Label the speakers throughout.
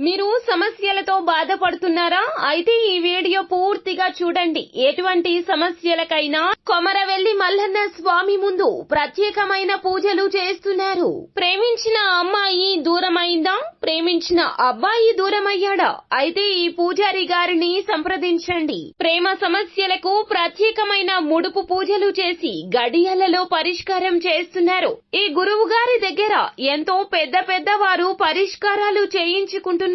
Speaker 1: మీరు సమస్యలతో బాధపడుతున్నారా? అయితే ఈ వీడియో పూర్తిగా చూడండి. ఎటువంటి సమస్యలకైనా కొమరవెల్లి మల్లన్న స్వామి ముందు ప్రత్యేకమైన పూజలు చేస్తున్నారు. ప్రేమించిన అమ్మాయి దూరమైందా? ప్రేమించిన అబ్బాయి దూరమయ్యాడా? అయితే ఈ పూజారి గారిని సంప్రదించండి. ప్రేమ సమస్యలకు ప్రత్యేకమైన ముడుపు పూజలు చేసి గడియలలో పరిష్కారం చేస్తున్నారు. ఈ గురువు గారి దగ్గర ఎంతో పెద్ద వారు పరిష్కారాలు చేయించుకుంటున్నారు.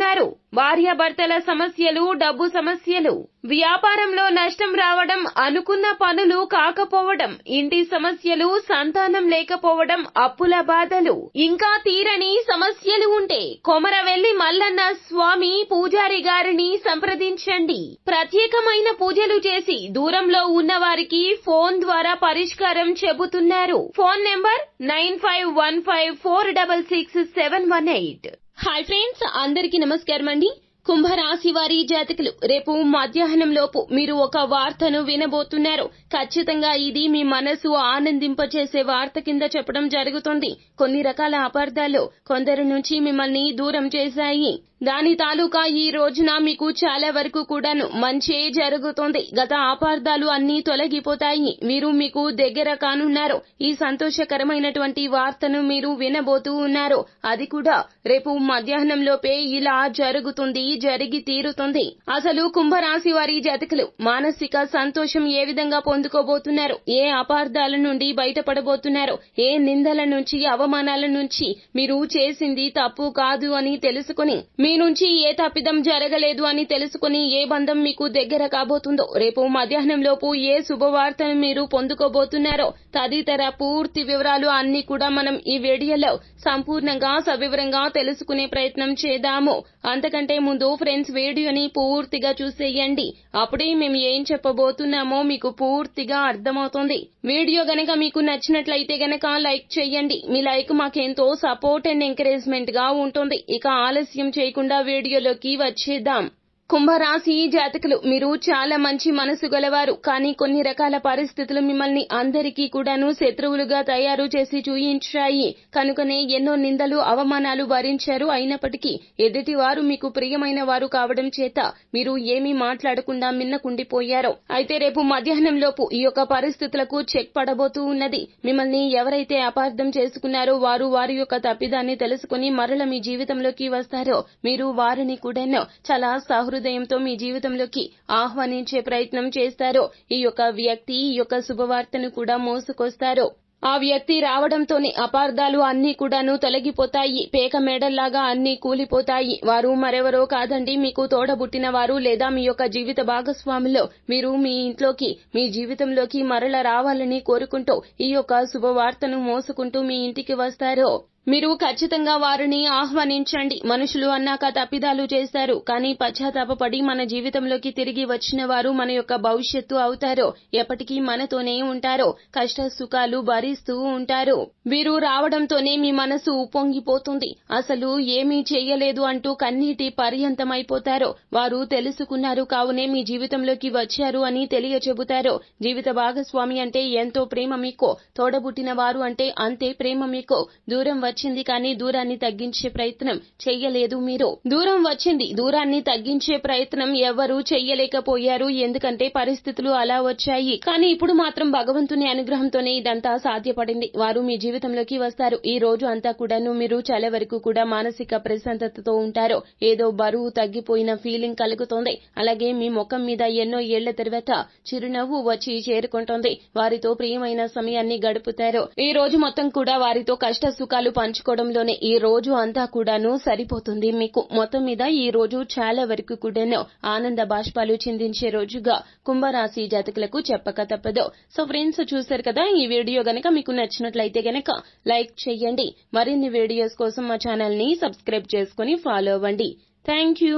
Speaker 1: భార్యాభర్తల సమస్యలు, డబ్బు సమస్యలు, వ్యాపారంలో నష్టం రావడం, అనుకున్న పనులు కాకపోవడం, ఇంటి సమస్యలు, సంతానం లేకపోవడం, అప్పుల బాధలు, ఇంకా తీరని సమస్యలు ఉంటే కొమరవెల్లి మల్లన్న స్వామి పూజారి గారిని సంప్రదించండి. ప్రత్యేకమైన పూజలు చేసి దూరంలో ఉన్న వారికి ఫోన్ ద్వారా పరిష్కారం చెబుతున్నారు. Phone number 9515466718. హాయ్ ఫ్రెండ్స్, అందరికీ నమస్కారం అండి. కుంభరాశి వారి జాతకులు, రేపు మధ్యాహ్నం లోపు మీరు ఒక వార్తను వినబోతున్నారు. ఖచ్చితంగా ఇది మీ మనసు ఆనందింపచేసే వార్త కింద చెప్పడం జరుగుతుంది. కొన్ని రకాల అపార్థాలు కొందరి నుంచి మిమ్మల్ని దూరం చేశాయి. దాని తాలూకా ఈ రోజున మీకు చాలా వరకు కూడాను మంచే జరుగుతుంది. గత అపార్థాలు అన్నీ తొలగిపోతాయి. వీరు మీకు దగ్గర కానున్నారు. ఈ సంతోషకరమైనటువంటి వార్తను మీరు వినబోతూ ఉన్నారు. అది కూడా రేపు మధ్యాహ్నం లోపే ఇలా జరుగుతుంది, జరిగి తీరుతుంది. అసలు కుంభరాశి వారి జాతకులు మానసిక సంతోషం ఏ విధంగా పొందుకోబోతున్నారు? ఏ అపార్థాల నుండి బయటపడబోతున్నారు? ఏ నిందల నుంచి, అవమానాల నుంచి మీరు చేసింది తప్పు కాదు అని తెలుసుకుని, మీ నుంచి ఏ తప్పిదం జరగలేదు అని తెలుసుకుని ఏ బంధం మీకు దగ్గర కాబోతుందో, రేపు మధ్యాహ్నం లోపు ఏ శుభవార్తను మీరు పొందుకోబోతున్నారో తదితర పూర్తి వివరాలు అన్ని కూడా మనం ఈ వీడియోలో సంపూర్ణంగా సవివరంగా తెలుసుకునే ప్రయత్నం చేద్దాము. అంతకంటే ముందు ఫ్రెండ్స్, వీడియోని పూర్తిగా చూసేయండి. అప్పుడే మేము ఏం చెప్పబోతున్నామో మీకు పూర్తిగా అర్థమవుతుంది. వీడియో గనక మీకు నచ్చినట్లయితే గనక లైక్ చేయండి. మీ లైక్ మాకెంతో సపోర్ట్ అండ్ ఎంకరేజ్మెంట్ గా ఉంటుంది. ఇక ఆలస్యం చేయకుండా వీడియోలోకి వచ్చేద్దాం. కుంభరాశి జాతకులు, మీరు చాలా మంచి మనసు గలవారు. కానీ కొన్ని రకాల పరిస్థితులు మిమ్మల్ని అందరికీ కూడాను శత్రువులుగా తయారు చేసి చూయించాయి. కనుకనే ఎన్నో నిందలు, అవమానాలు భరించారు. అయినప్పటికీ ఎదుటి వారు మీకు ప్రియమైన వారు కావడం చేత మీరు ఏమీ మాట్లాడకుండా మిన్నకుండిపోయారు. అయితే రేపు మధ్యాహ్నం లోపు ఈ యొక్క పరిస్థితులకు చెక్ పడబోతూ ఉన్నది. మిమ్మల్ని ఎవరైతే అపార్థం చేసుకున్నారో వారు వారి యొక్క తప్పిదాన్ని తెలుసుకుని మరల మీ జీవితంలోకి వస్తారో మీరు వారిని కూడాను చాలా హృదయంతో మీ జీవితంలోకి ఆహ్వానించే ప్రయత్నం చేస్తారు. ఈ యొక్క వ్యక్తి ఈ యొక్క శుభవార్తను కూడా మోసుకొస్తారు. ఆ వ్యక్తి రావడంతోనే అపార్థాలు అన్నీ కూడాను తొలగిపోతాయి. పేక మేడల్లాగా అన్నీ కూలిపోతాయి. వారు మరెవరో కాదండి, మీకు తోడబుట్టిన వారు లేదా మీ యొక్క జీవిత భాగస్వామిలో మీరు మీ ఇంట్లోకి, మీ జీవితంలోకి మరల రావాలని కోరుకుంటూ ఈ యొక్క శుభవార్తను మోసుకుంటూ మీ ఇంటికి వస్తారు. మీరు ఖచ్చితంగా వారిని ఆహ్వానించండి. మనుషులు అన్నాక తప్పిదాలు చేస్తారు. కానీ పశ్చాత్తాపపడి మన జీవితంలోకి తిరిగి వచ్చిన వారు మన యొక్క భవిష్యత్తు అవుతారు. ఎప్పటికీ మనతోనే ఉంటారు. కష్ట సుఖాలు భరిస్తూ ఉంటారు. వీరు రావడంతోనే మీ మనసు ఉప్పొంగిపోతుంది. అసలు ఏమీ చేయలేదు అంటూ కన్నీటి పర్యంతమైపోతారు. వారు తెలుసుకున్నారు కావునే మీ జీవితంలోకి వచ్చారు అని తెలియచెబుతారు. జీవిత భాగస్వామి అంటే ఎంతో ప్రేమ మీకు, తోడబుట్టిన వారు అంటే అంతే ప్రేమ మీకు. దూరం వచ్చింది కానీ దూరాన్ని తగ్గించే ప్రయత్నం చెయ్యలేదు. మీరు దూరం వచ్చింది, దూరాన్ని తగ్గించే ప్రయత్నం ఎవరూ చెయ్యలేకపోయారు. ఎందుకంటే పరిస్థితులు అలా వచ్చాయి. కానీ ఇప్పుడు మాత్రం భగవంతుని అనుగ్రహంతోనే ఇదంతా సాధ్యపడింది. వారు మీ జీవితంలోకి వస్తారు. ఈ రోజు అంతా కూడాను మీరు చాలా వరకు కూడా మానసిక ప్రశాంతతతో ఉంటారు. ఏదో బరువు తగ్గిపోయిన ఫీలింగ్ కలుగుతోంది. అలాగే మీ ముఖం మీద ఎన్నో ఏళ్ల తర్వాత చిరునవ్వు వచ్చి చేరుకుంటోంది. వారితో ప్రియమైన సమయాన్ని గడుపుతారు. ఈ రోజు మొత్తం కూడా వారితో కష్ట సుఖాలు పంచుకోవడంలోనే ఈ రోజు అంతా కూడాను సరిపోతుంది మీకు. మొత్తం మీద ఈ రోజు చాలా వరకు కూడాను ఆనంద బాష్పాలు చిందించే రోజుగా కుంభరాశి జాతకులకు చెప్పక తప్పదు. సో ఫ్రెండ్స్, చూశారు కదా, ఈ వీడియో గనక మీకు నచ్చినట్లయితే గనక లైక్ చేయండి. మరిన్ని వీడియోస్ కోసం మా ఛానల్ ని సబ్స్క్రైబ్ చేసుకుని ఫాలో అవ్వండి. Thank you.